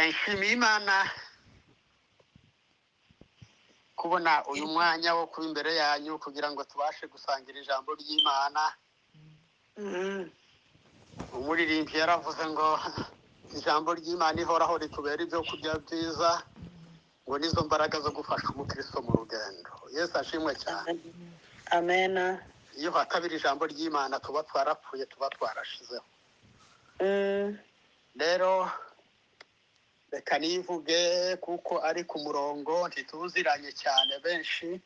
nshimiye Imana kubona uyu mwanya wo kuba imbere yanyu kugira ngo tubashe gusangira ijambo ry'Imana. Umuririmbyi yaravuze ngo ijambo ry'Imana ihoraho ritubera ibyo kurya byiza, ngo nizo mbaraga zo gufasha umukristo mu rugendo. Yesu ashimwe cyane. Amen. Iyo hatabira ijambo ry'Imana tuba twarapfuye, tuba twarashizeho. Rero reka nivuge kuko ari ku murongo, ntituziranye cyane benshi.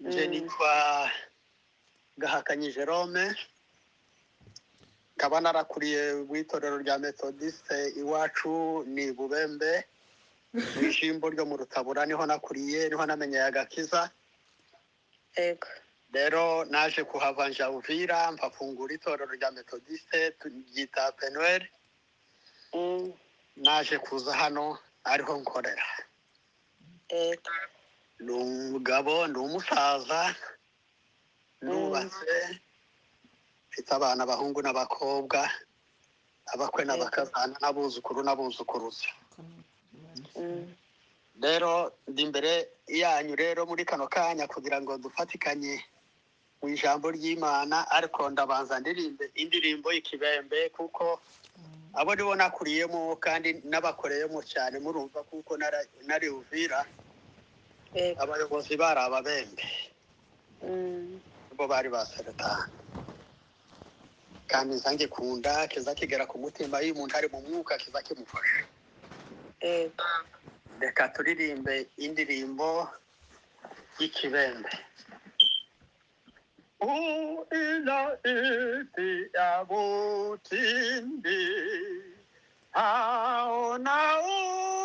Nje nitwa Gahakanyi Jerome, nkaba narakuriye mu itorero rya Methodiste iwacu ni Bubembe, mu ijimbo ryo mu Rutabura niho nakuriye, niho namenyeye agakiza. Ego. Rero naje kuhava nja Uvira, mpafungura itorero rya Methodiste ryita Penuel. Naje kuza hano ariho nkorera. Ego. Ni umugabo, ni umusaza, nubatse, mfite abana abahungu n'abakobwa, abakwe n'abakazana, n'abuzukuru n'abuzukuruza. Rero ndi imbere yanyu rero muri kano kanya kugira ngo dufatikanye mu ijambo ry'Imana, ariko ndabanza ndirimbe indirimbo y'ikibembe kuko abo nibo nakuriyemo kandi nabakoreyemo cyane, murumva kuko nari Uvira. Abayobozi bari Ababembe, bo bari baseretani, kandi nzange kunda kiza kigera ku mutima, iyo umuntu ari mu mwuka kiza kimufasha. Reka turirimbe indirimbo y'ikibembe. Ina iti ya butindi aona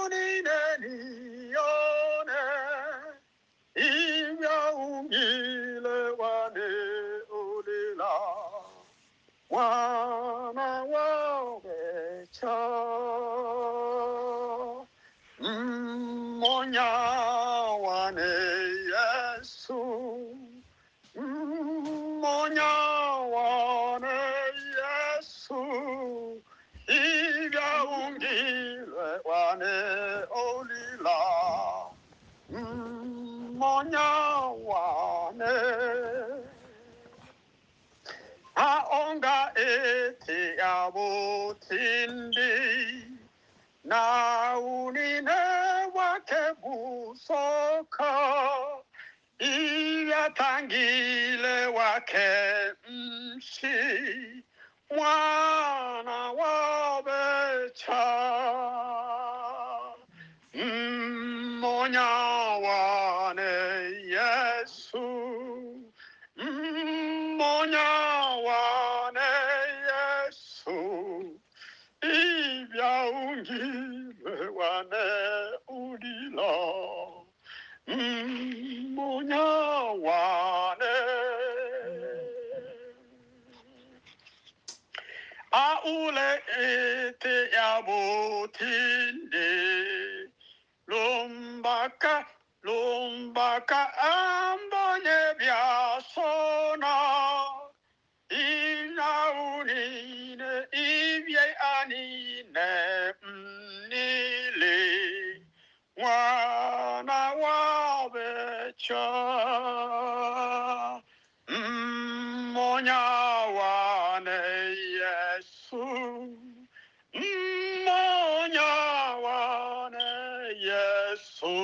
unineni yone imya ungile wane ulila wana wawecha monya wane Yesu monya wane Yesu ibya ungile wane olila monya wane aonga eti abutindi na unine wake busoka iyatangile wake mshi mwana wabecha monya wane Yesu monya wane Yesu ibya ungile wane ulila monya wane aule ete yabutinde lumbaka ambonye byasona inaunine ibye anine mnili mwana wabecha monya wane Yesu monya wane Yesu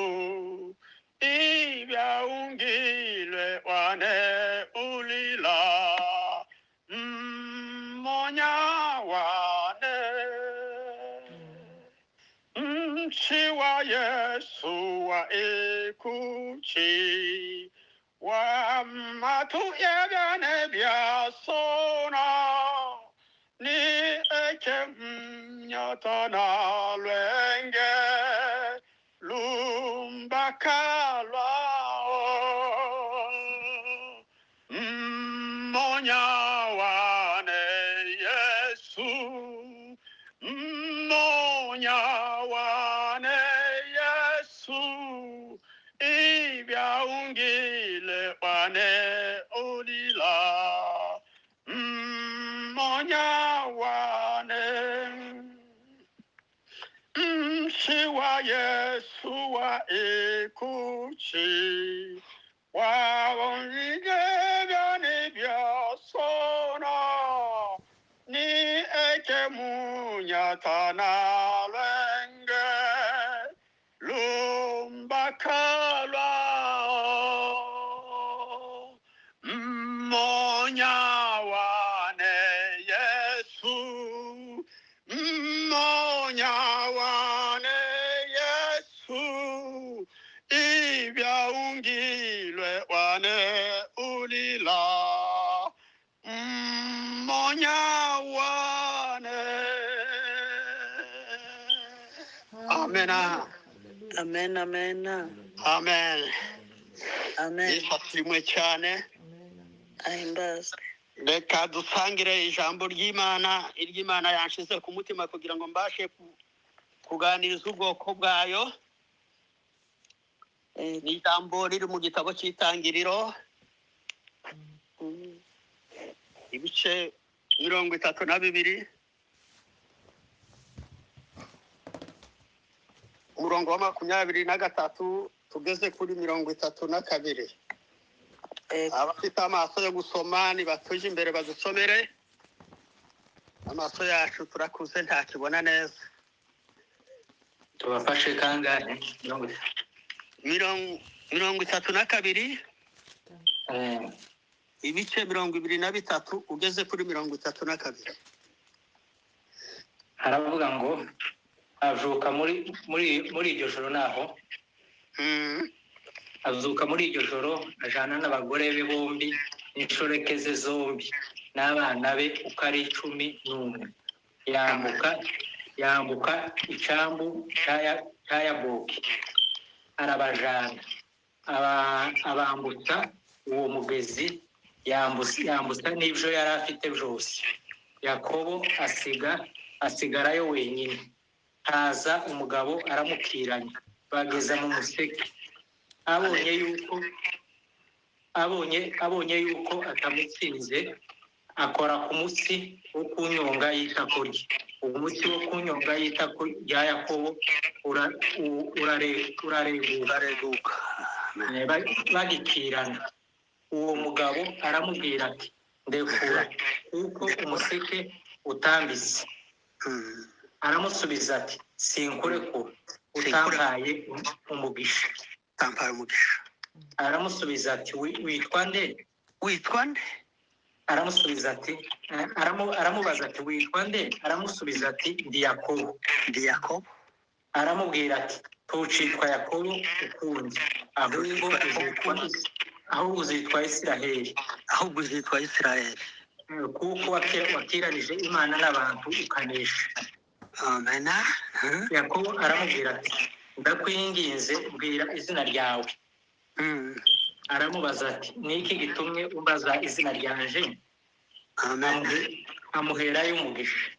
ibya ungile wane ulila monya wane Shiwa Yesu wa ekuchi wa matu yagane biasona ni eke nyatana lenge lumbakalwa monya wane Yesu monya wane Yesu ibya ungile wane ulila monya wane Shiwa Yeshua ekuchi wawonjigani biasona ni eke munyatana lenge lumbakalwa monya wane Yesu monya wane Yesu ibya ungilwe wane ulila monya wane. Amen. Amen. Amen. Amen. Amen. Nishimwe cyane. Ahimbazwe. Reka dusangire ijambo ry'Imana iry'Imana yanshize ku mutima kugira ngo mbashe kuganiriza ubwoko bwayo. Ni ijambo riri mu gitabo cy'Itangiriro ibice 32 umurongo wa 23 tugeze kuri 32. Abafite amaso yo gusoma nibatuje imbere badusomere. Amaso yacu turakuze ntakibona neza. Tubafashe kangahe? 32 ibice 23 ugeze kuri 32. Haravuga ngo azuka muri iryo joro naho azuka muri iryo joro ajana n'abagore be bombi n'inshoreke ze zombi n'abana be uko ari 11 yambuka icambu cya Yaboki arabajana abambutsa uwo mugezi yambutsa n'ibyo yari afite byose. Yakobo asigarayo wenyine. Haza umugabo aramukiranya bageza mu museke. Abonye yuko atamutsinze akora ku mutsi wo kunyonga y'itako rye. Umutsi wo kunyonga y'itako rya Yakobo urareguka. Bagikirana. Uwo mugabo aramubwira ati ndekura kuko umuseke utambitse. Aramusubiza ati sinkurekura utampaye umugisha. Aramusubiza ati witwa nde? Aramusubiza ati aramubaza ati witwa nde? Aramusubiza ati ndi Yakobo. Aramubwira ati tucitwa Yakobo ukundi ahubwo uzitwa Isiraheli. Kuko wakiranije Imana n'abantu ukanesha. Amen. Yakobo aramubwira ati ndakwinginze bwira izina ryawe. Aramubaza ati niki gitumye umbaza izina ryanje? Amen. Amuherayo umugisha.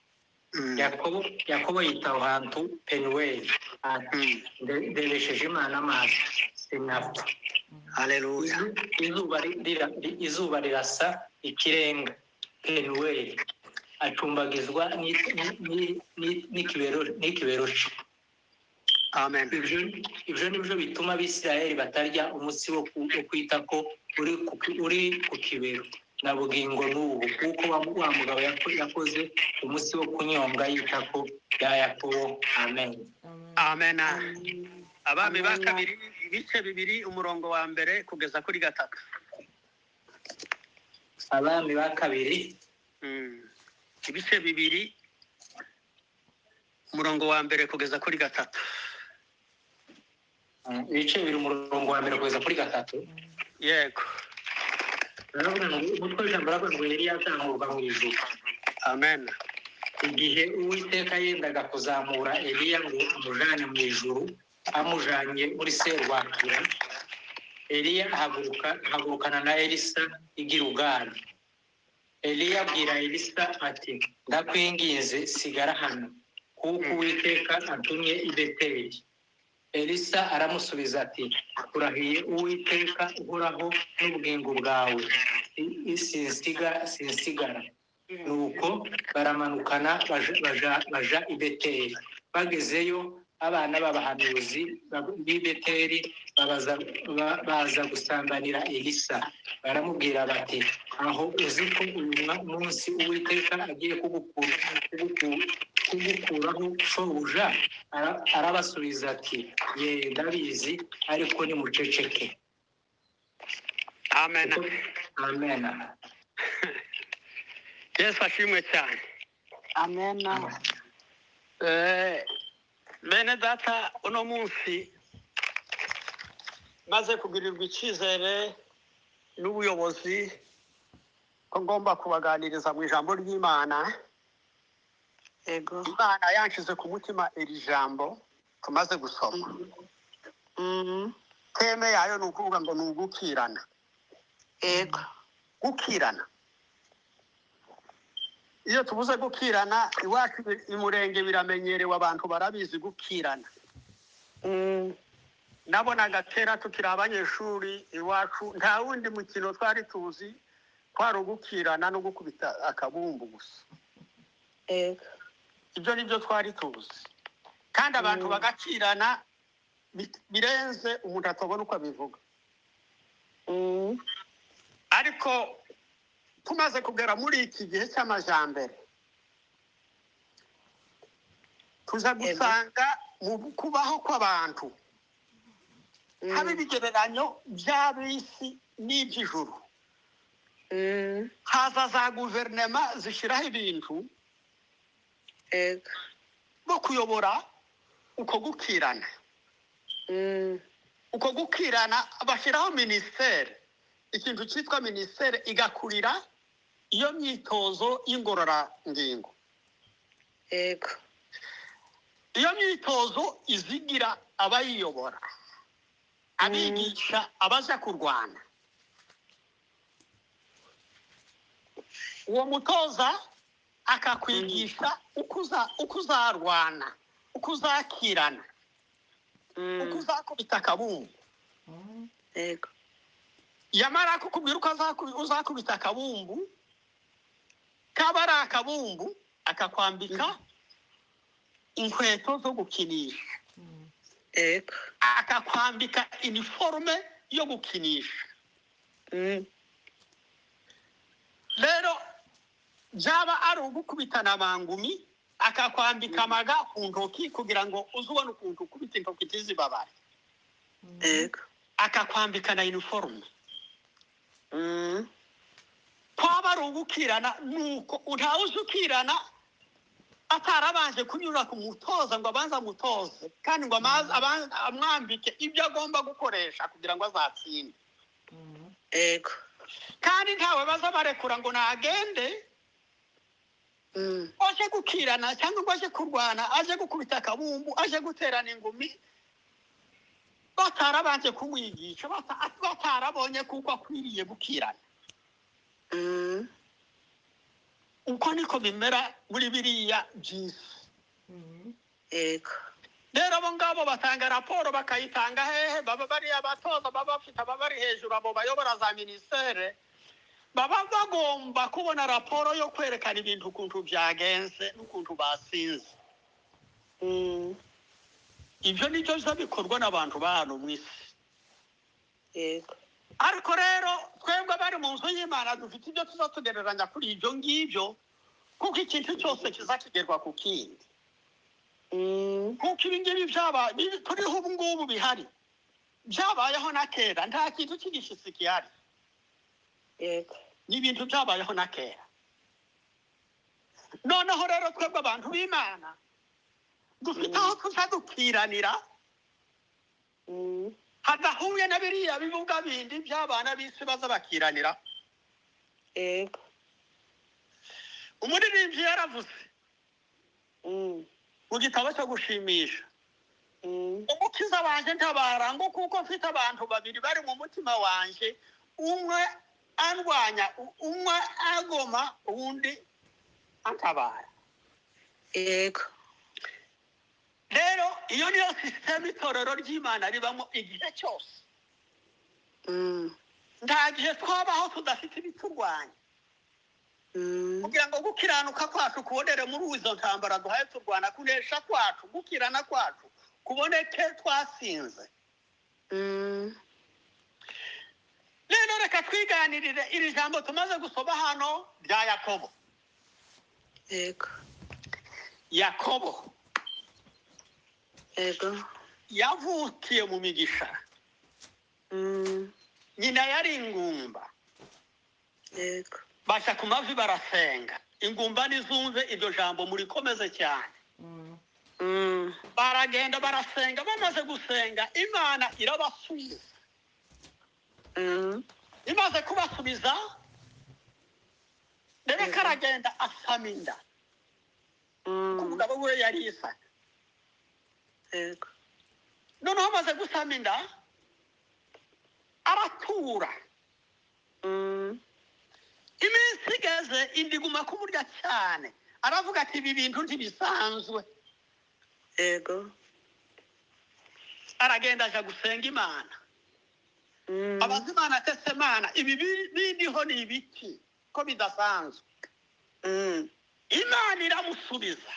Yakobo yitaho hantu Penueli ati ndebesheje Imana amaso sinapfa. Haleluya. Izuba rirasa ikirenga Penueli acumbagizwa n'ikibero cye. Amen. Ibyo nibyo bituma Abisirayeli batarya umunsi wo kwita ko uri ku kibero na bugingo n'ubu kuko wa mugabo yakoze umunsi wo kunyonga y'itako rya Yakobo. Amen. Amen. Abami ba kabiri ibice 2 umurongo wa mbere kugeza kuri 3. Abami ba kabiri ibice 2 umurongo wa mbere kugeza kuri 3. Ibice 2 umurongo wa mbere kugeza kuri 3. Yego. Umutwe w'ijambo ravuga ngo Eliya azamurwa mu ijuru. Amen. Igihe Uwiteka yendaga kuzamura Eliya ngo amujane mu ijuru amujanye muri serwakira, Eliya hagurukana na Elisa i Gilugali. Eliya abwira Elisa ati ndakwinginze sigara hano kuko Uwiteka antumye i Beteli. Elisa aramusubiza ati urahiye Uwiteka uhoraho n'ubugingo bwawe sinsigara. Nuko baramanukana baja i Beteli. Bagezeyo abana b'abahanuzi b'i Beteli baza gusanganira Elisa, baramubwira bati aho uzi ko uyu munsi Uwiteka agiye kugukuraho shobuja? Arabasubiza ati ye ndabizi, ariko nimuceceke. amen. Amen. Yesu ashimwe cyane. Amen. Bene data, uno munsi maze kugirirwa icyizere n'ubuyobozi ko ngomba kubaganiriza mu ijambo ry'Imana. Yego. Imana yanshize ku mutima iri jambo tumaze gusoma. Teme yayo ni ukuvuga ngo ni ugukirana. Yego. Gukirana. Iyo tuvuze gukirana, iwacu imurenge biramenyerewe, abantu barabizi gukirana. Nabonaga kera tukiri abanyeshuri iwacu nta wundi mukino twari tuzi kwari ugukirana no gukubita akabumbu gusa. Yego. Ibyo nibyo twari tuzi, kandi abantu bagakirana birenze umuntu atabona uko abivuga. Ariko tumaze kugera muri iki gihe cy'amajambere, tuza gusanga mu kubaho kw'abantu haba ibigereranyo by'ab'isi n'iby'ijuru. Haza za guverinoma zishyiraho ibintu bwo kuyobora uko gukirana. Uko gukirana bashyiraho minisiteri, ikintu cyitwa minisiteri igakurira iyo myitozo y'ingororangingo. Yego. Iyo myitozo izigira abayiyobora, abigisha abaza kurwana. Uwo mutoza akakwigisha uko uzarwana, uko uzakirana, uko uzakubita akabumbu. Yego. Yamara kukubwira uko uzakubita akabumbu, kaba ari akabumbu akakwambika inkweto zo gukinisha. Yego. Akakwambika iniforume yo gukinisha. Rero byaba ari ugukubitana amangumi, akakwambika amaga ku ntoki kugira ngo uzubone ukuntu ukubita intoki ntizibabare. Yego. Akakwambika na iniforume. Kwaba ari ugukirana, nuko ntawuzi ukirana atarabanje kunyura ku mutoza ngo abanze amutoze, kandi ngo amwambike ibyo agomba gukoresha kugira ngo azatsinde. Yego. Kandi ntawe baza barekura ngo nagende aje gukirana cyangwa ngo aje kurwana, aje gukubita akabumbu, aje guterana ingumi, batarabanje kumwigisha, batarabonye kuko akwiriye gukirana. Uko niko bimera muri biriya by'isi. Yego. Rero abo ngabo batanga raporo bakayitanga hehe? Baba bari abatoza, baba bafite ababari hejuru, abo bayobora za minisiteri, baba bagomba kubona raporo yo kwerekana ibintu ukuntu byagenze n'ukuntu basinze. Ibyo nibyo biza bikorwa n'abantu ba hano mu isi. Yego. Ariko rero twebwe bari mu nzu y'Imana dufite ibyo tuzatugereranya kuri ibyo ngibyo, kuko ikintu cyose kizakigerwa ku kindi. Kuko ibi ngibi turiho ubu ngubu bihari, byabayeho na kera, nta kintu cy'igishyitsi gihari. Yego. Ni ibintu byabayeho na kera. Noneho rero twebwe abantu b'Imana dufite aho tuzadukiranira hadahuye na biriya bibuga bindi by'abana b'isi baza bakiranira. Yego. Umuririmbyi yaravuze mu gitabo cyo gushimisha, umukiza wanje ntabara ngo kuko mfite abantu babiri bari mu mutima wanje, umwe andwanya, umwe agoma, undi antabara. Yego. Rero iyo niyo sisiteme itorero ry'Imana ribamo igihe cyose. Nta gihe twabaho tudafite ibiturwanya, kugira ngo gukiranuka kwacu kubonere muri izo ntambara duhaye turwana, kunesha kwacu, gukirana kwacu kuboneke twasinze. Rero reka twiganirire iri jambo tumaze gusoma hano rya Yakobo. Yego. Yakobo Yego. yavukiye mu migisha. Nyina yari ingumba. Yego. Basha ku mavi barasenga. Ingumba nizumve iryo jambo murikomeze cyane. Baragenda barasenga, bamaze gusenga Imana irabasubiza. Imaze kubasubiza Rebeka aragenda asama inda. Umugabo we yari Isaka. Yego. Noneho amaze gusama inda aratura. Iminsi igeze indiguma kumurya cyane. Aravuga ati ibi bintu ntibisanzwe. Yego. Aragenda aja gusenga Imana. Abaza Imana atese Imana ibi bindiho ni ibiki ko bidasanzwe. Imana iramusubiza.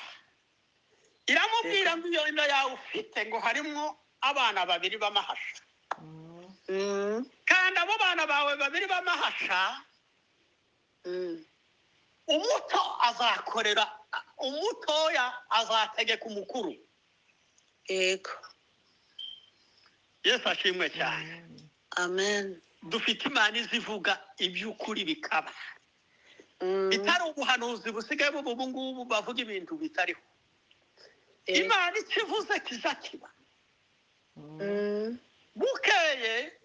Iramubwira ngo iyo inda yawe ufite ngo harimwo abana babiri b'amahasha. Kandi abo bana bawe babiri b'amahasha umuto azakorera umutoya azategeka umukuru. Yego. Yesu ashimwe cyane. Amen. Dufite Imana izivuga iby'ukuri bikaba. Bitari ubuhanuzi busigaye bubu ngubu bavuga ibintu bitariho. Imana ikivuze kizakiba. Bukeye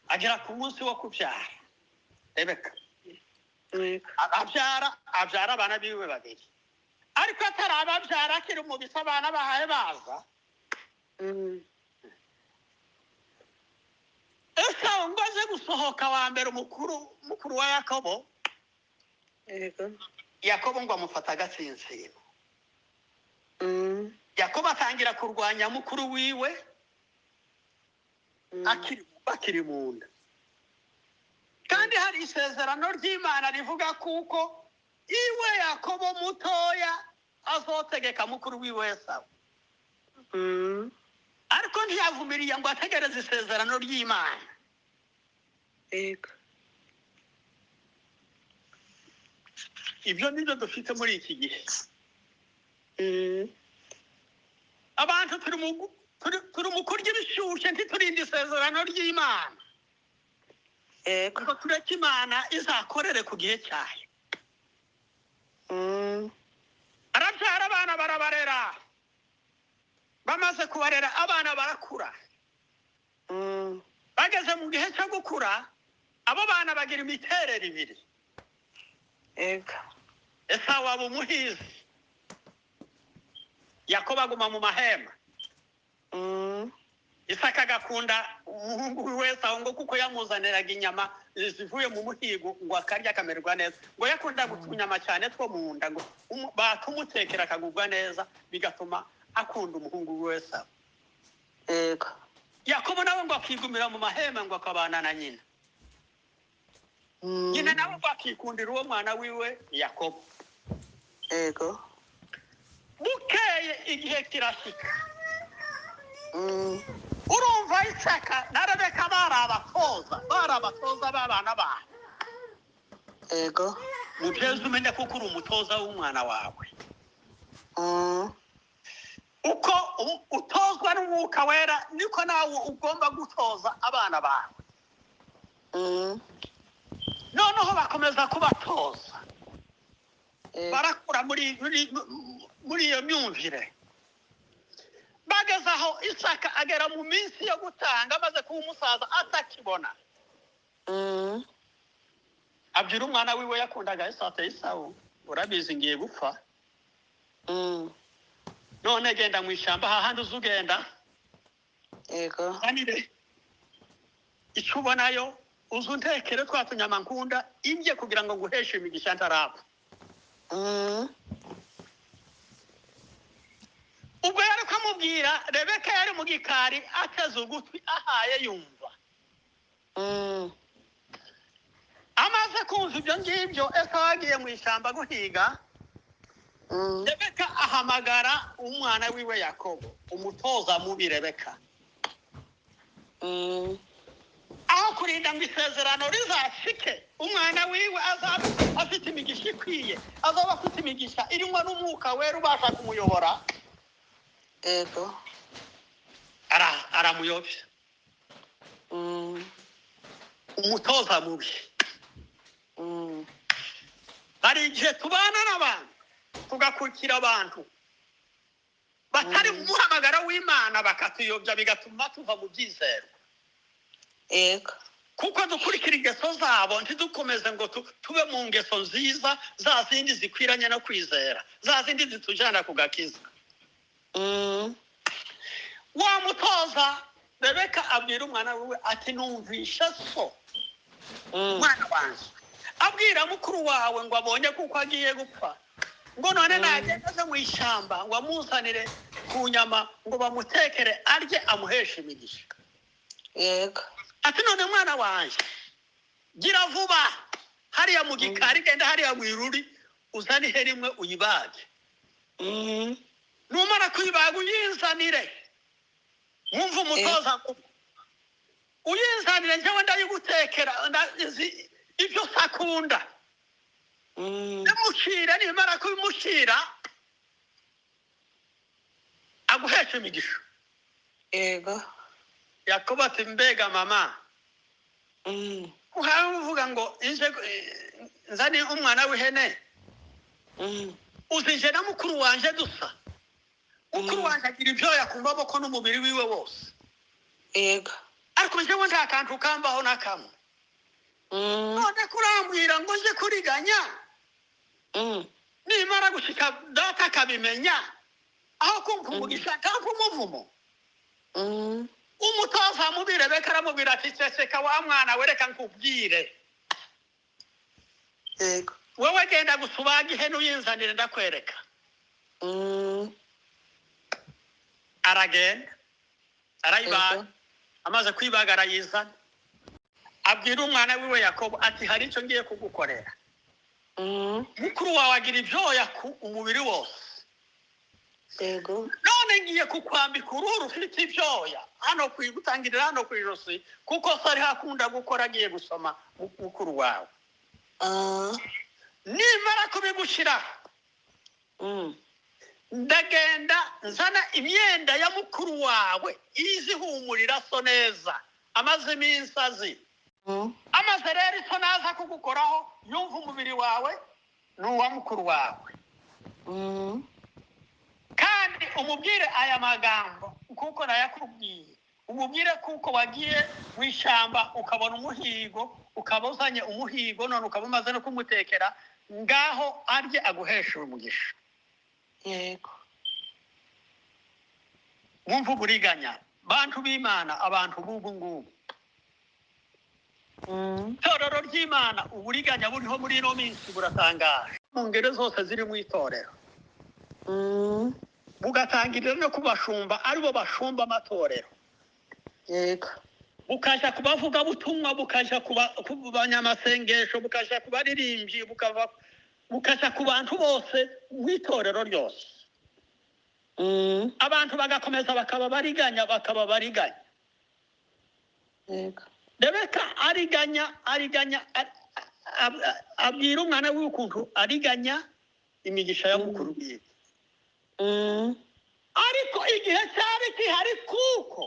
agera ku munsi wo kubyara. Rebeka abyara abana biwe babiri. Ariko atari ababyara akiri mu bisa abana bahaye baza. Esawu ngo aze gusohoka wa mbere mukuru wa Yakobo. Yego. Yakobo ngo amufata agatsintsino. Yakobo atangira kurwanya mukuru wiwe akiri mu nda. Kandi hari isezerano ry'Imana rivuga kuko iwe Yakobo mutoya azotegeka mukuru wiwe Esawu. Ariko ntiyavumiriye ngo ategereze isezerano ry'Imana. Yego. Ibyo nibyo dufite muri iki gihe. Abantu turi mu kurya ibishyushye ntiturinda isezerano ry'Imana. Ngo tureke Imana izakorere ku gihe cyayo. Arabyara abana barabarera. Bamaze kubarera abana barakura. Bageze mu gihe cyo gukura abo bana bagira imiterere ibiri. Yego. Esawu aba umuhizi. Yakobo aguma mu mahema. Isaka agakunda umuhungu we Esawu ngo kuko yamuzaniraga inyama zivuye mu muhigo ngo akarya akamererwa neza. Ngo yakunda gutunyama cyane two mu nda ngo batumutekera akagubwa neza bigatuma akunda umuhungu we Esawu. Yego. Yakobo nawe ngo akigumira mu mahema ngo akabana na nyina. Nyina nawe ngo akikundira uwo mwana wiwe Yakobo. Yego. Bukeye igihe kirashika. Urumva Isaka na Rebeka bari abatoza b'abana babo. Yego. Muteze umenye kuko uri umutoza w'umwana wawe. Uko utozwa n'Umwuka Wera niko nawe ugomba gutoza abana bawe. Noneho bakomeza kubatoza. Barakura muri iyo myumvire. Bageze aho Isaka agera mu minsi yo gutanga amaze kuba umusaza atakibona. Abwira umwana wiwe yakundaga Esawu, urabizi ngiye gupfa. None genda mu ishyamba hahandi uzugenda. Yego. Anire icyo ubonayo uzuntekere twa tunyama nkunda indye kugira ngo nguheshe imigisha ntarapfa. Ubwo yari kumubwira Rebeka yari mu gikari ateze ugutwi ahaye yumva. Amaze kumva ibyo ngibyo Esawu agiye mu ishyamba guhiga. Rebeka ahamagara umwana wiwe Yakobo umutoza mubi Rebeka aho kurinda ngo isezerano rizashike umwana wiwe azaba afite imigisha ikwiye azaba afite imigisha irimo n'umwuka wera ubasha kumuyobora Yego. aramuyobya umutoza mubi hari igihe tubana n'abantu tugakurikira abantu batari umuhamagara w'Imana bakatuyobya bigatuma tuva mu byizero Yego. kuko dukurikira ingeso zabo ntidukomeze ngo tube mu ngeso nziza za zindi zikwiranye no kwizera za zindi zitujana ku gakiza wa mutoza Rebeka abwira umwana wiwe ati numvisha so umwana wanjye abwira mukuru wawe ngo abonye kuko agiye gupfa ngo none nagenda aze mu ishyamba ngo amuzanire ku nyama ngo bamutekere arye amuheshe imigisha Yego. ati none mwana wanjye gira vuba hariya mu gikari genda hariya mu iruri uzane ihene imwe uyibage numara kuyibaga uyinzanire wumva umutoza uyinzanire njyewe ndayigutekera ibyo sakunda ndamushira nimara kubimushira aguhesha imigisha Yego. Yakobo ati mbega mama uhawe uvuga ngo nzane umwana w'ihene uzinje na mukuru wanje dusa mukuru wanje agira ibyoya ku maboko n'umubiri wiwe wose Yego. ariko njyewe nta kantu kambaho na kamwe none kurambwira ngo nje kuriganya nimara gushika data akabimenya aho kumva umugisha cyangwa umuvumo umutoza mubi Rebeka aramubwira ati ceceka wa mwana wereka nkubwire Yego. wewe genda gusubaga ihene uyinzanire ndakwereka aragenda arayibaga amaze kwibaga arayizana abwira umwana wiwe Yakobo ati hari icyo ngiye kugukorera mukuru wawe agira ibyoya ku umubiri wose Yego. none ngiye kukwambika uruhu rufite ibyoya hano kwigutangirira hano ku ijosi kuko so ari hakunda gukora agiye gusoma mukuru wawe nimara kubigushiraho ndagenda nzana imyenda ya mukuru wawe izihumurira so neza amaze iminsi azi amaze rero icyo naza kugukoraho yumva umubiri wawe n'uwa mukuru wawe kandi umubwire aya magambo kuko nayakubwiye umubwire kuko wagiye mu ishyamba ukabona umuhigo ukaba uzanye umuhigo none ukaba umaze no kumutekera ngaho arye aguhesha umugisha Yego. mwumva uburiganya bantu b'Imana abantu b'ubu ngubu itorero ry'Imana uburiganya buriho muri ino minsi buratangaje mu ngeri zose ziri mu itorero bugatangirira no kubashumba aribo bashumba amatorero Yego. bukaja kubavuga butumwa bukaja ku banyamasengesho bukaja ku baririmbyi bukaja ku bantu bose mu itorero ryose abantu bagakomeza bakaba bariganya Yego. Rebeka ariganya abwira umwana w'ukuntu ariganya imigisha ya mukuru wiwe ariko igihe cyari kihari kuko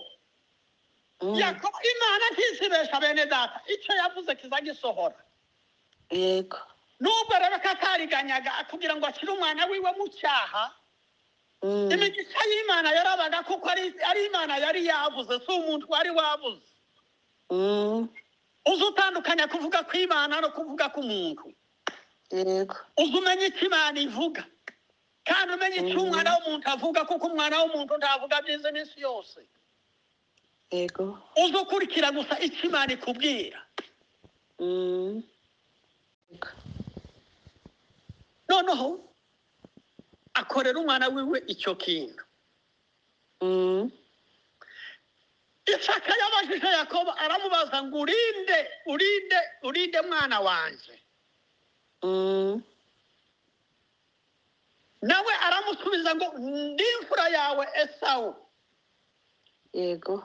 Yakobo Imana ntisibesha bene data icyo yavuze kizagisohora Yego. nubwo Rebeka atariganyaga kugira ngo ashyire umwana wiwe mu cyaha imigisha y'Imana yarabaga kuko ari Imana yari yavuze si umuntu wari wavuze uzi utandukanya kuvuga kw'Imana no kuvuga k'umuntu Yego. uzi umenya icyo Imana ivuga kandi umenya icyo umwana w'umuntu avuga kuko umwana w'umuntu ntavuga byiza iminsi yose Yego. uzi ukurikira gusa icyo Imana ikubwira noneho akorera umwana wiwe icyo kintu Isaka yabajije Yakobo aramubaza ngo urinde mwana wanjye nawe aramusubiza ngo ndi imfura yawe Esawu. yego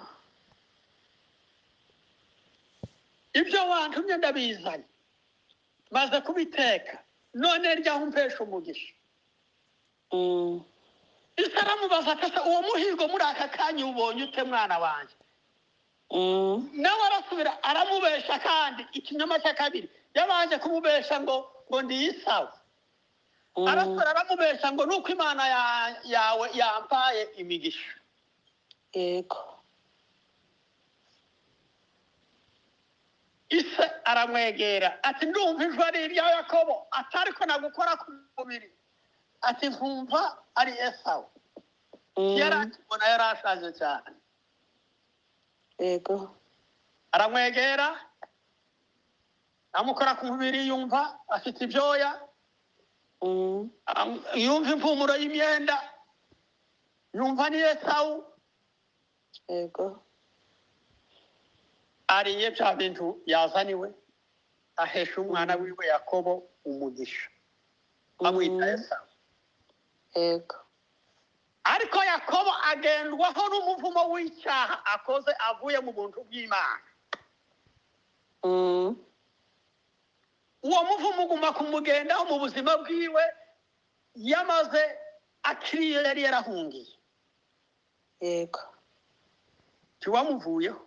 Ibyo wantumye ndabizanye maze kubiteka none ryaho umpesha umugisha. Ise aramubaza ati uwo muhigo muri aka kanya ubonye ute mwana wanjye? Nawe arasubira aramubesha kandi ikinyoma cya kabiri yabanje kumubesha ngo ndi Esawu. Arasubira aramubesha ngo nuko Imana yawe yampaye imigisha. yego Ise aramwegera ati ndumva ijwi ari irya Yakobo atari ko nagukora ku mubiri. Ati nkumva ari Esawu. Yarakibona yarashaje cyane. yego Aramwegera amukora ku mubiri yumva afite ibyoya. Yumva impumuro y'imyenda yumva ni Esawu. yego Ariye bya bintu yazaniwe ahesha umwana wiwe Yakobo umugisha amwita Esawu. yego Ariko Yakobo agendwaho n'umuvumo w'icyaha akoze avuye mu buntu bw'Imana. Uwo muvumo uguma kumugendaho mu buzima bwiwe yamaze akiriye yari yarahungiye. yego Tiwamuvuyeho.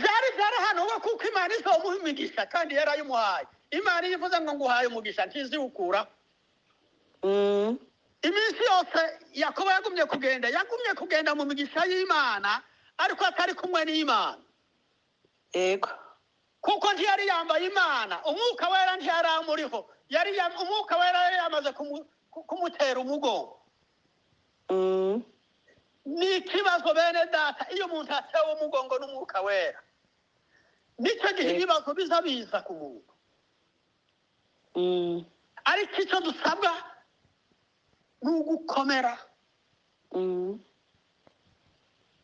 Byari byarahanuwe kuko Imana izomuha imigisha kandi yarayimuhaye. Imana yivuze ngo nguhaye umugisha ntiziwukura. Iminsi yose Yakobo yagumye kugenda mu migisha y'Imana ariko atari kumwe n'Imana. yego Kuko ntiyari yambaye Imana, umwuka wera ntiyari amuriho. Umwuka wera yari yamaze kumutera umugongo. Ni ikibazo bene data iyo umuntu atewe umugongo n'umwuka wera. Nicyo gihe ibibazo biza ku muntu. Ariko icyo dusabwa ni ugukomera.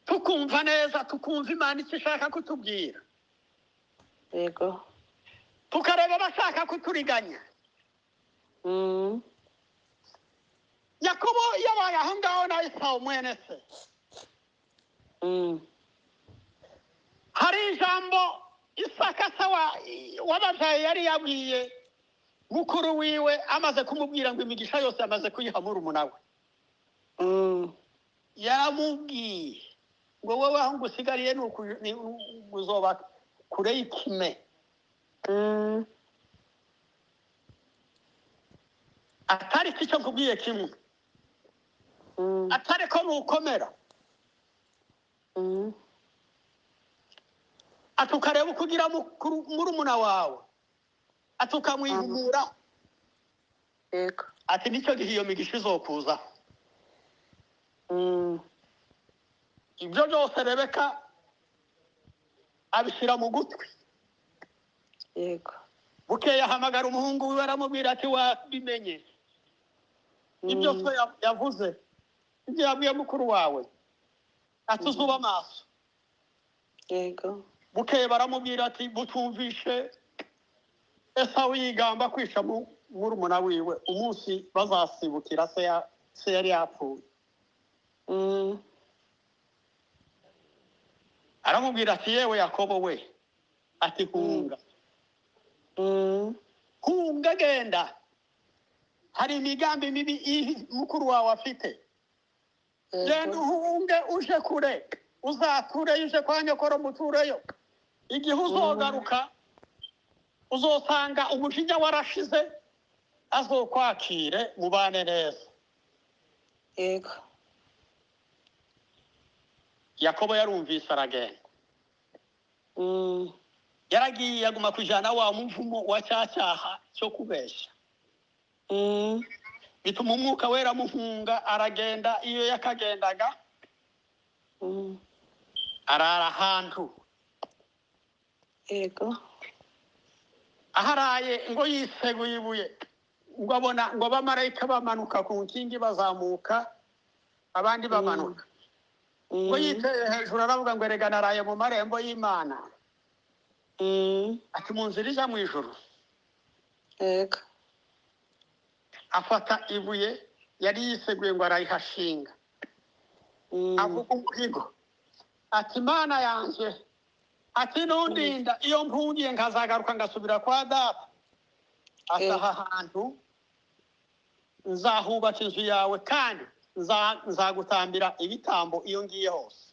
Tukumva neza, tukumva Imana icyo ishaka kutubwira. yego Tukareba abashaka kuturiganya. Yakobo yabaye aho ngaho na Esawu mwene se. Hari ijambo Isaka se w'ababyeyi yari yabwiye mukuru wiwe amaze kumubwira ngo imigisha yose amaze kuyiha murumuna we. Yaramubwiye ngo wowe aho ngusigariye ni uzoba kure y'ikime. Atari icyo nkubwiye kimwe. Atari ko nukomera. Atukareba ukugira murumuna wawe. Atukamwihumura. yego Ati nicyo gihe iyo migisha izokuza. Ibyo byose Rebeka abishyira mu gutwi. yego Bukeye ahamagara umuhungu wiwe aramubwira ati wabimenye. Ibyo so yavuze. Ibyo yabwiye mukuru wawe. Atuzuba amaso. yego Bukeye baramubwira ati butumvishe Esawu yigamba kwisha murumuna wiwe umunsi bazasibukira se yari yapfuye. Aramubwira ati yewe Yakobo we. Ati hunga. Hunga genda. Hari imigambi mibi mukuru wawe afite. Genda uhunge uje kure. Uzature uje kwa nyokoro mutureyo. Igihe uzogaruka uzosanga umujinya warashize azokwakire mubane neza. yego Yakobo yarumvise aragenda. Yaragiye yaguma kujana wa muvumo wa cyaha cyo kubesha. Bituma umwuka wera muhunga aragenda. Iyo yakagendaga arara ahantu. yego Aharaye ngo yiseguye ibuye ngo abona ngo abamarayika bamanuka ku nkingi bazamuka abandi bamanuka. Ngo yiteye hejuru aravuga ngo erega naraye mu marembo y'Imana. Ati mu nzira ija mu ijuru. yego afata ibuye yari yiseguye ngo arayihashinga avuga umuhigo ati Imana yanjye ati nundinda iyo mpungiye nkazagaruka ngasubira kwa data ati aha hantu nzahubaka inzu yawe kandi nzagutambira ibitambo iyo ngiye hose.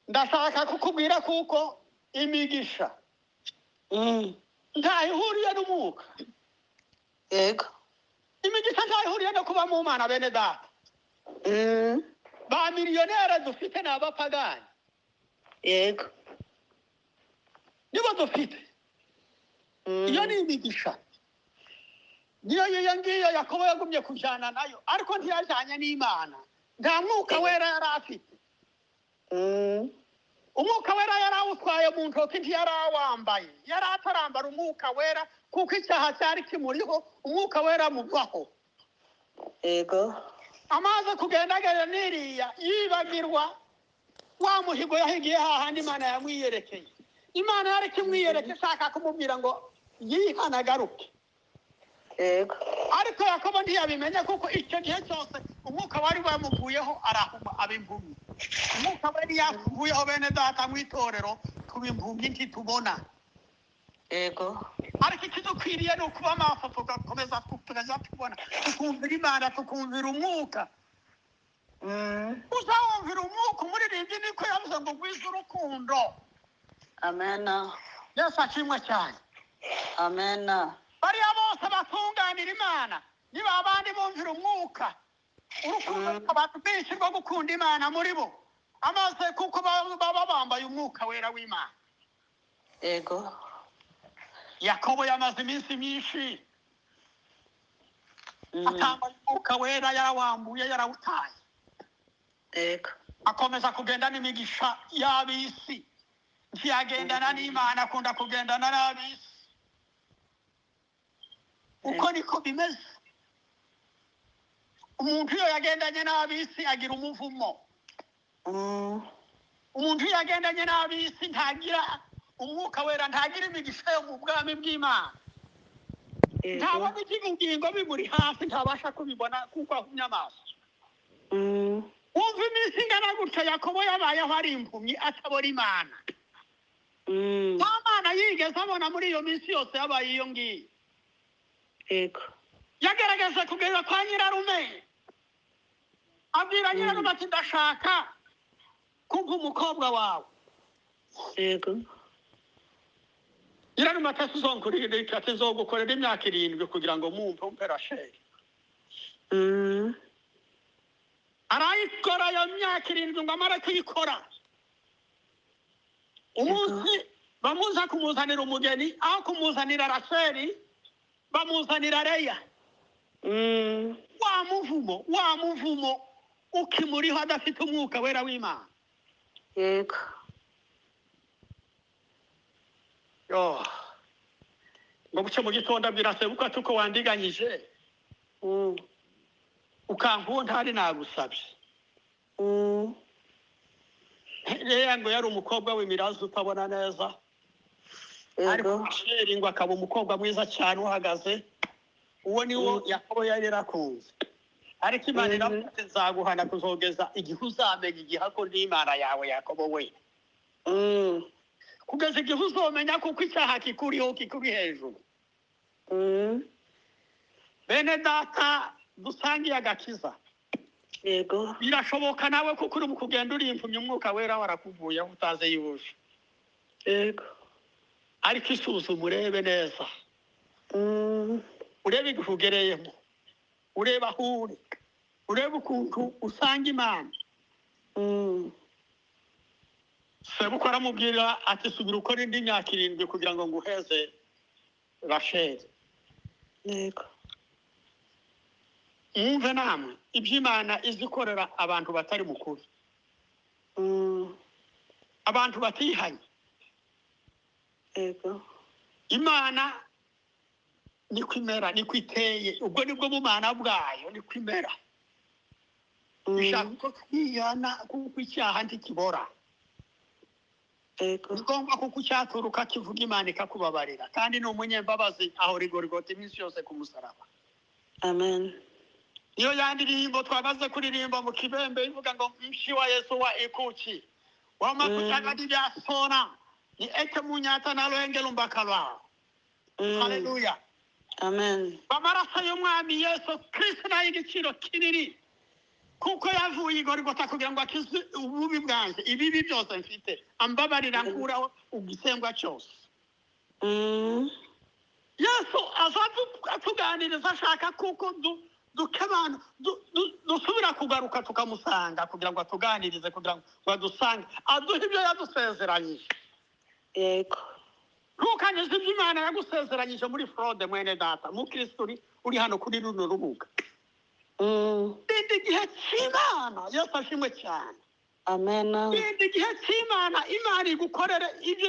Ndashaka kukubwira kuko imigisha ntayihuriye n'umwuka. Yego. Imigisha ntayihuriye no kuba mu Mana bene data. Ba miliyoneri dufite ni abapagani. Yego. Nibo dufite. Iyo ni imigisha. Niyo ngiyo Yakobo yagumye kujyana nayo ariko ntiyajyanye n'Imana. Nta mwuka wera yari afite. Umwuka wera yari awutwaye mu ntoki ntiyari awambaye. Yari atarambara umwuka wera kuko icyaha cyari kimuriho, umwuka wera muvaho. Yego. Amaze kugendagera n'iriya yibagirwa wa muhigo yahigiye hahandi Imana yamwiyerekeye. Imana yari kimwiyereke ishaka kumubwira ngo yihanagaruke. Yego. Ariko Yakobo ntiyabimenya kuko icyo gihe cyose umwuka wari wamuvuyeho arahuma abimpumyi. Umwuka wari yavuyeho bene data mu itorero tubimpumyi ntitubona. Yego. Ariko ikidukwiriye ni ukuba amaso tugakomeza tubona tukumvira Imana tukumvira umwuka. Uzawumvira umwuka umuririmbyi niko yavuze ngo gwiza urukundo. Amena. Yesu ashimwe cyane. Amena. Bariya bose batunganira Imana niba abandi bumvira umwuka urukundo abantu benshi rwo gukunda Imana muri bo amaze kuko baba bambaye umwuka wera w'Imana. Yego. Yakobo yamaze iminsi myinshi atambaye umwuka wera yarawambuye yarawutaye. Yego. Akomeza kugenda n'imigisha y'ab'isi ntiyagendana n'Imana akunda kugendana n'ab'isi. Uko niko bimeze. Umuntu iyo yagendanye n'ab'isi agira umuvumo. Umuntu iyo yagendanye n'ab'isi ntagira umwuka wera, ntagira imigisha yo mu bwami bw'Imana. Ntabona iby'ubugingo bimuri hafi ntabasha kubibona kuko ahumye amaso. Wumva iminsi ingana gutya Yakobo yabayeho ari impumyi atabona Imana. Nta Mana yigeze abona muri iyo minsi yose yabaye iyo ngiyo. Yego. Yagaragaje kugeza kwa nyirarume. Abwira nyirarume ati ndashaka kumva umukobwa wawe. Yego. Nyirarume ati nzogukorera imyaka 7 kugira ngo mumpe Rasheli. Arayikora iyo myaka 7 ngo amara kuyikora. Umunsi bamuza kumuzanira umugeni aho kumuzanira Rasheli bamuzanira Leya. Wa muvumo ukimuriho adafite umwuka wera w'Imana. Yego. Ngo buce mu gitondo abwira sebuka tuko wandiganyije. Ukankuwo ntari nagusabye. Leya ngo yari umukobwa w'imirazi utabona neza. Ariko Rasheli ngo akaba umukobwa mwiza cyane uhagaze. Uwo niwo Yakobo yari yarakunze. Ariko Imana iravuga nzaguhana kuzogeza igihe uzamenya igihako n'Imana yawe Yakobo we. Kugeza igihe uzomenya kuko icyaha kikuriho kikuri hejuru. Bene data dusangiye agakiza. Yego. Birashoboka nawe kuko uri mu kugenda uri impumyi umwuka wera warakuvuyeho utaze yuje. Yego. Ariko isuzume urebe neza. Urebe iguhugereyemo. Urebe aho uri. Urebe ukuntu usanga Imana. Sebuko aramubwira ati subira ukora indi myaka 7 kugira ngo nguheze Rasheli. Yego. Mwumve namwe iby'Imana izikorera abantu batari mukuru. Abantu batihanye. Yego. Imana niko imera niko iteye ubwo nibwo bumana bwayo niko imera. Ishaka ko twiyana kuko icyaha ntikibora. Yego. ugomba kukucyatura ukakivuga Imana ikakubabarira kandi ni umunyembabazi aho rigorigota iminsi yose ku musaraba. Amen. Iyo yandirimbo twabaze kuririmba mu kibembe ivuga ngo mshi wa Yesu wa ikuchi wamakutagadi bya sona ni eke munyata na lwengelo mbakalwa. Haleluya. Amen. Bamaraso y'umwami Yesu Kristo na igiciro kinini kuko yavuye igorigota kugira ngo akize ububi bwanjye ibibi byose mfite ambabarira nkuraho ugisengwa cyose. Yesu azatuganiriza ashaka kuko dukabana dusubira kugaruka tukamusanga kugira ngo atuganirize kugira ngo adusange aduhe ibyo yadusezeranyije. Yego. Ntukanyuze ibyo Imana yagusezeranyije muri fraude mwene data mu Kristo uri hano kuri runo rubuga. Ndi gihe cy'Imana Yesu ashimwe cyane. Amen. Ndi gihe cy'Imana Imana igukorere ibyo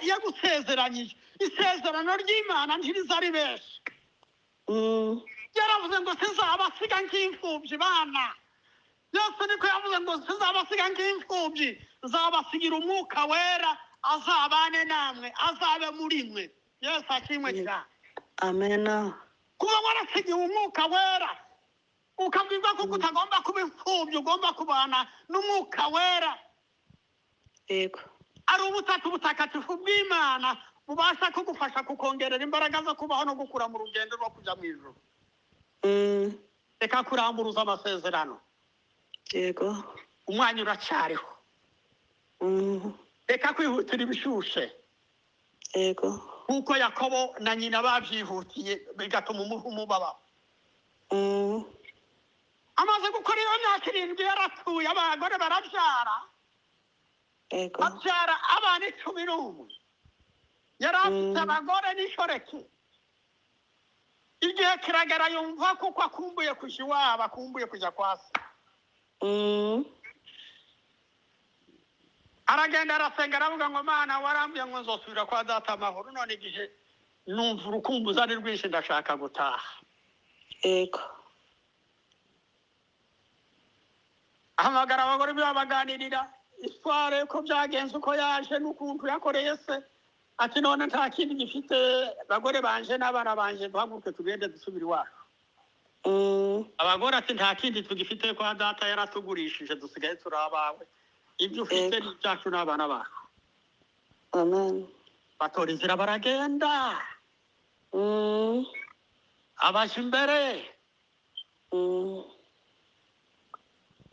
yagusezeranyije. Isezerano ry'Imana ntirizari benshi. Yaravuze ngo sizabasiga nk'imfubyi bana. Yesu niko yavuze ngo sizabasiga nk'imfubyi nzabasigira umwuka wera azabane namwe azabe muri mwe. Yesu ashimwe cyane. Amen. Kuba warasigiwe umwuka wera ukabwirwa ko utagomba kuba imfubyi ugomba kubana n'umwuka wera. Yego. Ari ubutatu butakatifu bw'Imana bubasha kugufasha kukongerera imbaraga zo kubaho no gukura mu rugendo rwo kujya mu ijuru. Reka kuramburuza amasezerano. Yego. Umwanya uracyariho. Reka kwihutira ibishushe. Yego. Kuko Yakobo na nyina babyihutiye bigatuma umuvumo babaho. Amaze gukora iyo myaka 7 yaratuye abagore barabyara. Yego. Babyara abana 11. Yarafite abagore n'ishoreke. Igihe kiragera yumva kuko akumbuye kujya iwabo akumbuye kujya kwa se. Aragenda arasenga aravuga ngo Mana warambye ngo nzosubira kwa data amahoro none igihe numva urukumbuza ari rwinshi ndashaka gutaha. Yego. Ahamagara abagore babaganirira isware ko byagenze uko yaje n'ukuntu yakoreye se. Ati none nta kindi gifite abagore banje n'abana banje duhaguruke tugende dusubira iwacu. Abagore ati nta kindi tugifite kwa data yaratugurishije dusigaye turabawe. Ibyo ufite ni cyacu n'abana bacu. Amen. Batora inzira baragenda. Abaje imbere.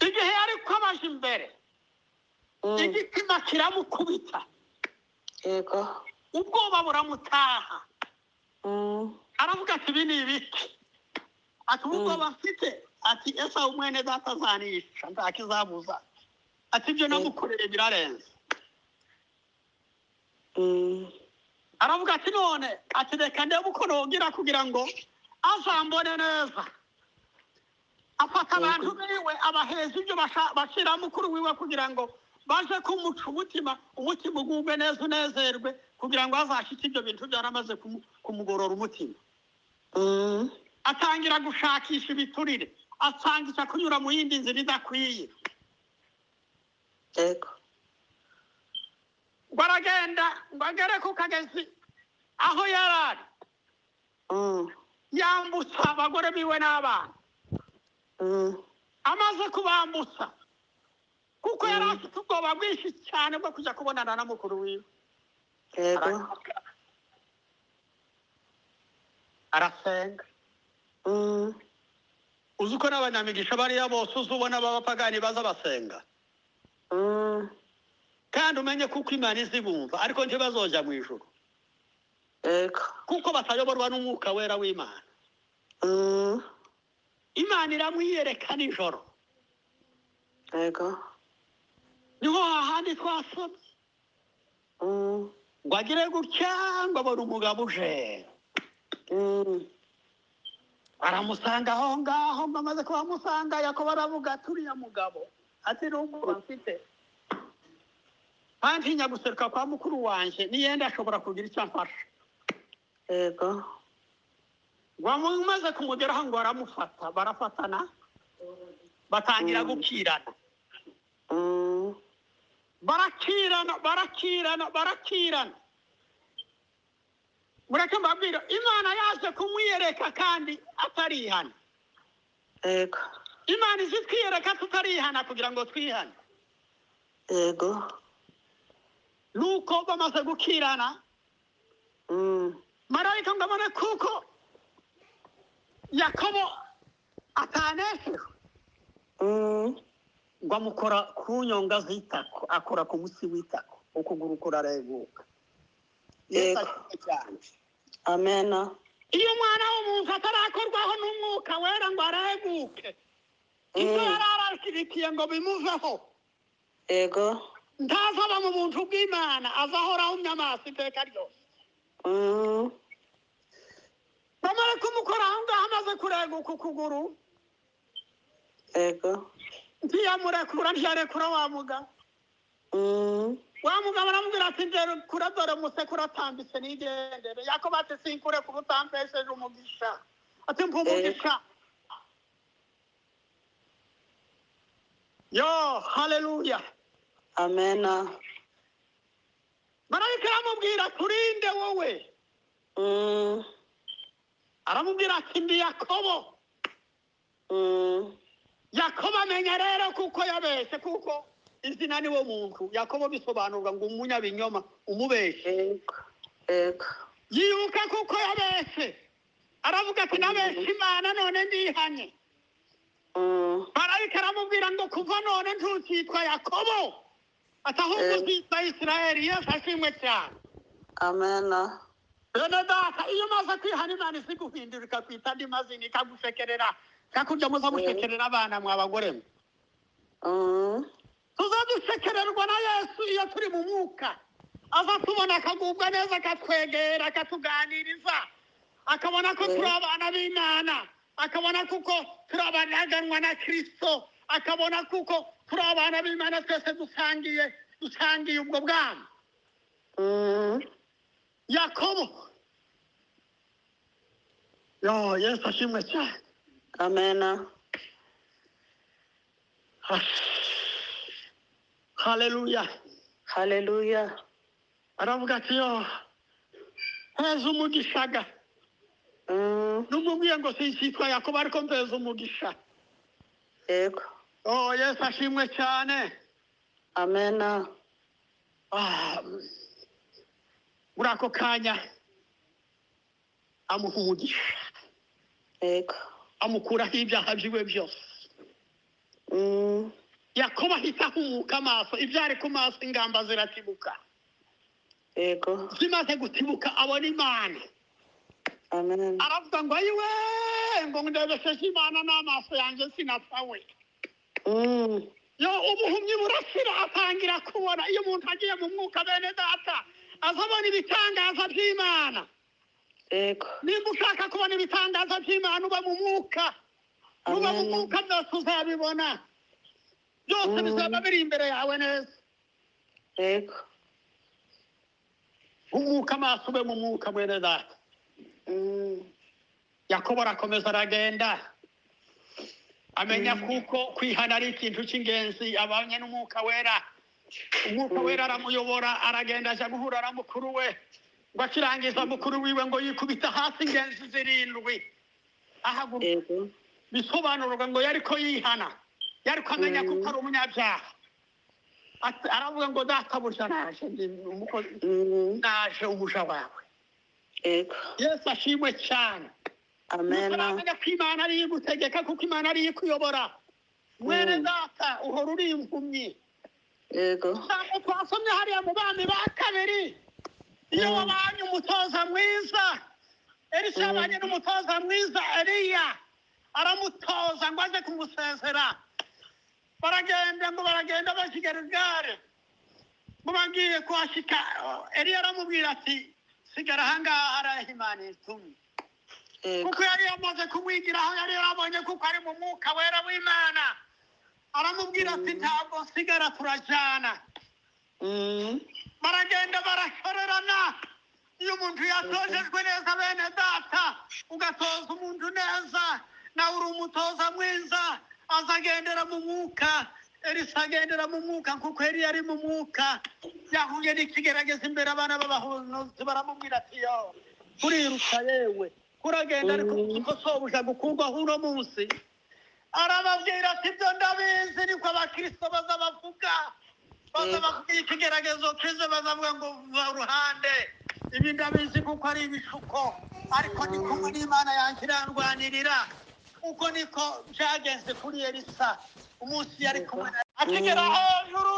Igihe ariko abaje imbere. Igitima kiramukubita. Yego. Ubwoba buramutaha. Aravuga ati ibi ni ibiki. Ati ubwoba mfite ati esa umwene data azanisha ntakizabuza. Ati ibyo namukorere birarenze. Aravuga ati none ati reka ndebe uko nongera kugira ngo azambone neza. Afata abantu biwe abaheza ibyo bashira mukuru wiwe kugira ngo baje kumuca umutima ugubwe neza unezerwe kugira ngo azashike ibyo bintu byaramaze kumugorora umutima. Atangira gushakisha ibiturire asangisha kunyura mu yindi nzira idakwiye. Yego. Baragenda bagere ku kagezi aho yarari. Yambutsa abagore biwe n'abana. Amaze kubambutsa kuko yari afite ubwoba bwinshi cyane bwo kujya kubonana na mukuru wiwe. Yego. Arasenga. Uzi uko n'abanyamigisha bariya bose uzubona b'abapagani baza basenga. Kandi umenye kuko Imana izibumva ariko ntibazoja mu ijuru. Yego. Kuko batayoborwa n'umwuka wera w'Imana. Imana iramwiyereka nijoro. Yego. Niho hahandi twasomye. Ngo agire gutya ngo abone umugabo uje. Aramusanga aho ngaho bamaze kubamusanga Yakobo aravuga turiya mugabo ati n'ubwo mfite kandi nyaguseruka kwa mukuru wanje niyenda ashobora kugira icyo amfasha. Yego. Wamumaze kumugeraho ngo aramufata barafatana batangira gukirana. barakirana mureke mbabwira imana yaje kumwiyereka kandi atarihana Yego. imana izi twiyereka tutarihana kugira ngo twihane Yego. nuko bamaze gukirana marayika ngo abone kuko yakobo ataneshejwe ngo amukora ku nyonga z'itako akora ku munsi w'itako ukuguru kurareguka Yego. cyane Amena. iyo umwana w'umuntu atarakorwaho n'umwuka wera ngo areguke ibyo yari arashyigikiye ngo bimuveho Yego. ntazaba mu buntu bw'imana azahoraho amaso iteka ryose bamara kumukora aho ngaho amaze kureguka ukuguru Yego. ntiyamurekura ntiyarekura wa mugabo aramubwira ati kura dore musekuru atambitse nigendere yakobo ati sinkure kuba utampesheje umugisha ati mpa umugisha yo haleluya Amena. marayika aramubwira turinde wowe aramubwira ati ndi yakobo yakobo amenya rero kuko yabeshye kuko izina ni wo muntu yakobo bisobanurwa ngo umunyabinyoma umubeshye Yego. yibuka kuko yabeshye aravuga ati nabeshye imana none ndihanye marayika aramubwira ngo kuva none ntukitwa yakobo ati ahubwo uzitwa isirayeli yesu ashimwe cyane Amena. bene data iyo umaze kwihana imana isi guhindura ikakwita andi mazina ikagusekerera kakurya muza musekerera abana mwa bagore mwe tuzadusekererwa na yesu iyo turi mu mwuka aza tubona akagubwa neza akatwegera akatuganiriza akabona ko turi abana b'imana akabona kuko turi abanaganwa na kristo akabona kuko turi abana b'imana twese dusangiye ubwo bwami yakobo yo yesu ashimwe cyane Amena. haleluya Haleluya. aravuga ati yo heza umugishaga n'umubwiye ngo sinkitwa yakobo ariko mpeza umugisha Yego. yesu ashimwe cyane Amena. muri ako kanya amuha umugisha Yego. amukuraho ibyaha byiwe byose yakobo ahita ahumuka amaso ibyari ku maso ingamba ziratibuka Yego. zimaze gutibuka abona imana Amen. aravuga ngo ayiwe ngo ndebesheje imana n'amaso yanjye sinapfa we yo ubuhumyi burashira atangira kubona iyo umuntu agiye mu mwuka bene data azabona ibitangaza by'imana Yego. nimba ushaka kubona ibitangaza by'imana uba mu mwuka uba mu mwuka byose uzabibona byose bizaba biri imbere yawe neza Yego. umwuka amaso ube mu mwuka bene data yakobo arakomeza aragenda amenya kuko kwihana ari ikintu cy'ingenzi abanye n'umwuka wera umwuka wera aramuyobora aragenda ajya guhura na mukuru we ngo akirangiza mukuru wiwe ngo yikubita hasi ingenzi 7 ahaguruka bisobanurwa ngo yariko yihana yariko amenya kuko ari umunyabyaha aravuga ngo databuja naje naje umuja wawe yesu ashimwe cyane Amen. aramenya ko imana ari igutegeka kuko imana ari ikuyobora mwene data uhora uri impumyi Yego. ntabwo twasomye hariya mu bami ba kabiri iyo wabanye umutoza mwiza elisa yabanye n'umutoza mwiza eliya aramutoza ngo aze kumusezera baragenda bashigera igare ngo bagiye kuhashika eliya aramubwira ati sigara ahangaha hariya imana itumye kuko yari yamaze kumwigiraho yari yarabonye kuko ari mu mwuka wera w'imana aramubwira ati ntabwo sigara turajyana baragenda barashorerana iyo umuntu yatojejwe neza bene data ugatoza umuntu neza nawe uri umutoza mwiza azagendera mu mwuka Elisa agendera mu mwuka kuko yari yari mu mwuka yahuye n'ikigerageza imbere abana b'abahanuzi baramubwira ati yo kuriruka yewe kuragenda ariko uko sobuja gukurwaho uno munsi arababwira ati ibyo ndabizi niko abakristo baza bavuga ikigeragezo kize bazavuga ngo va uruhande ibi ndabizi kuko ari ibishuko ariko ni kumwe n'Imana yanjye irandwanirira uko niko byagenze kuri Elisa umunsi yari kumwe akigera hejuru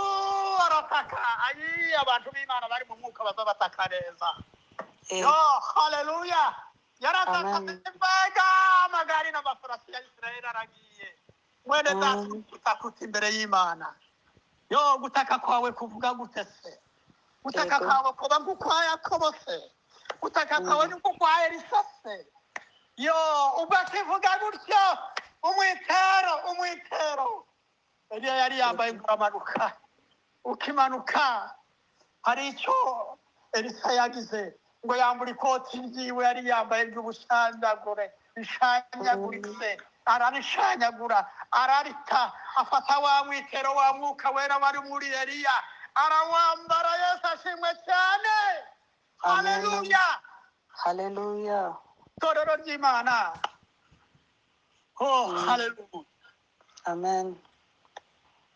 arataka ayi abantu b'Imana bari mu mwuka baza bataka neza yo haleluya yarataka imbaga amagari n'amafarasi ya Israeli aragiye mwene data utakuta imbere y'Imana yo gutaka kwawe kuvuga gute se gutaka kwawe kuba kwa Yakobo se gutaka kwawe nuko kwa Elisa se yo ubakivuga gutyo umwitero Eliya yari yambaye nguramanuka ukimanuka hari icyo Elisa yagize ngo yambura ikoti ryiwe yari yambaye ry'ubushandagure rishanyaguritse ararishanyagura ararita afata wa mwitero wa mwuka wera wari muri Eliya arawambara Yesu ashimwe cyane haleluya haleluya torero ry'Imana haleluya amen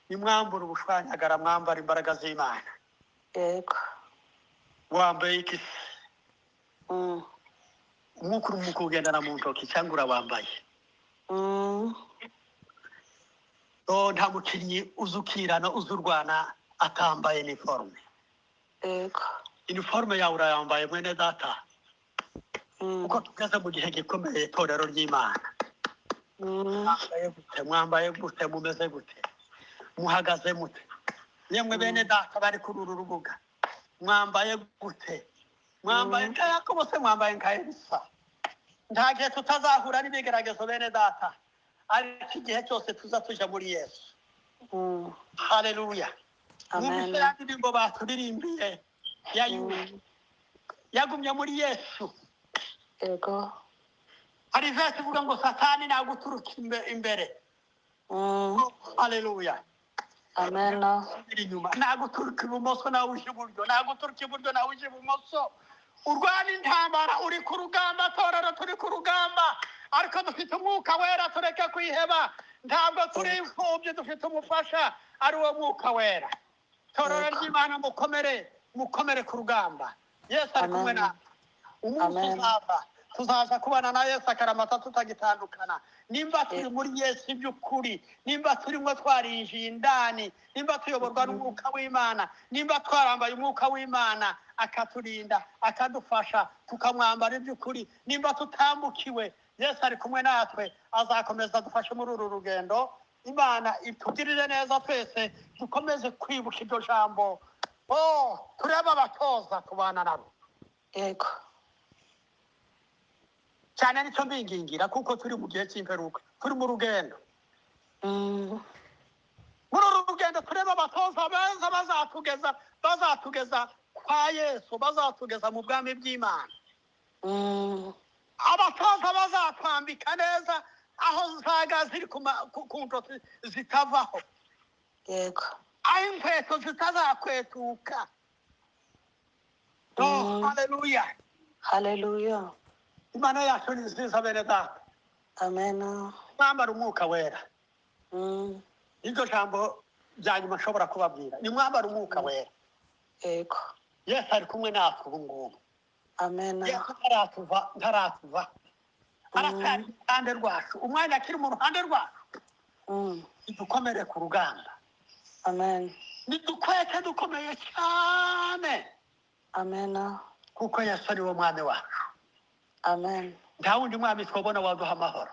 nimwambura ubushwanyagara mwambara imbaraga z'Imana yego wambaye iki umwuka uri mu kugendana mu ntoki cyangwa urawambaye nta mukinnyi uzukirana uzurwana atambaye iniforume yego iniforume yawe urayambaye mwene data uko tugeze mu gihe gikomeye itorero ry'Imana mwambaye gute mumeze gute muhagaze mute yemwe bene data bari kuri uru rubuga mwambaye gute mwambaye nka Yakobo se mwambaye nka Elisa nta gihe tutazahura n'ibigeragezo bene data ariko igihe cyose tuza tuja muri Yesu haleluya mwumvise ya ndirimbo baturirimbiye yagumye muri Yesu yego hari verse ivuga ngo satani naguturuka imbere haleluya amen naguturuka ibumoso nawe uje iburyo naguturuka iburyo nawe uje ibumoso urwana intambara uri ku rugamba torero turi ku rugamba ariko dufite umwuka wera tureke kwiheba ntabwo turi imfubyi dufite umufasha ari wo mwuka wera torero ry'Imana mukomere ku rugamba Yesu ari kumwe natwe umunsi tuzaza kubana na Yesu akaramata tutagitandukana nimba turi muri Yesu iby'ukuri nimba turimo twarinjiye indani nimba tuyoborwa n'umwuka w'Imana nimba twarambaye umwuka w'Imana akaturinda akadufasha tukamwambara iby'ukuri nimba tutambukiwe Yesu ari kumwe natwe azakomeza dufashe muri uru rugendo Imana itugirire neza twese dukomeze kwibuka iryo jambo turebe abatoza kubana nabo yego cyane nicyo mbingingira kuko turi mu gihe cy'imperuka turi mu rugendo muri uru rugendo turebe abatoza beza bazatugeza kwa Yesu bazatugeza mu bwami bw'Imana abatoza bazatwambika neza aho zaga ziri ku ntoki zitavaho yego aho inkweto zitazakwetuka haleluya haleluya Imana yacu ni nziza bene data amen mwambara umwuka wera iryo jambo rya nyuma nshobora kubabwira ni mwambara umwuka wera yego Yesu ari kumwe natwe ubu ngubu amen Yesu ntaratuva aracyari mu ruhande rwacu umwanya akiri mu ruhande rwacu dukomere ku rugamba amen nidukweke dukomeye cyane amen kuko Yesu ari wo mwami wacu amen nta wundi mwami twabona waduha amahoro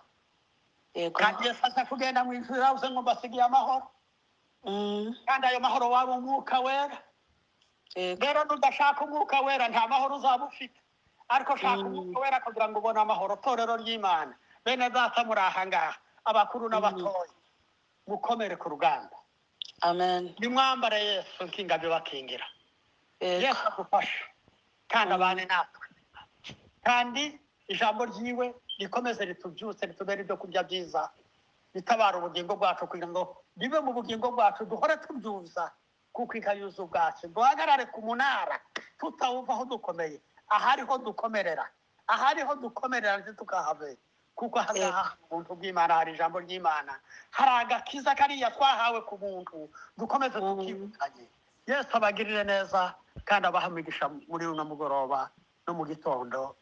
yego kandi Yesu aza kugenda mu ijuru yavuze ngo mbasigiye amahoro kandi ayo mahoro waba umwuka wera rero nudashaka umwuka wera nta mahoro uzaba ufite ariko shaka umwuka wera kugira ngo ubone amahoro torero ry'Imana bene data muri aha ngaha abakuru n'abatoya mukomere ku rugamba amen nimwambare Yesu nk'ingabo bakingira Yesu agufasha kandi abane natwe kandi ijambo ryiwe rikomeze ritubyutse ritubere ibyo kurya byiza itabara ubugingo bwacu kugira ngo bibe mu bugingo bwacu duhore tubyuza kuko ikayuza ubwacu duhagarare ku munara tutawuva aho dukomeye ahariho dukomerera ahariho dukomerera ntitukahave kuko ahangaha ubuntu bw'Imana hari ijambo ry'Imana hari agakiza kariya twahawe ku muntu dukomeze tukibukanye Yesu abagirire neza kandi abaha imigisha muri uno mugoroba no mu gitondo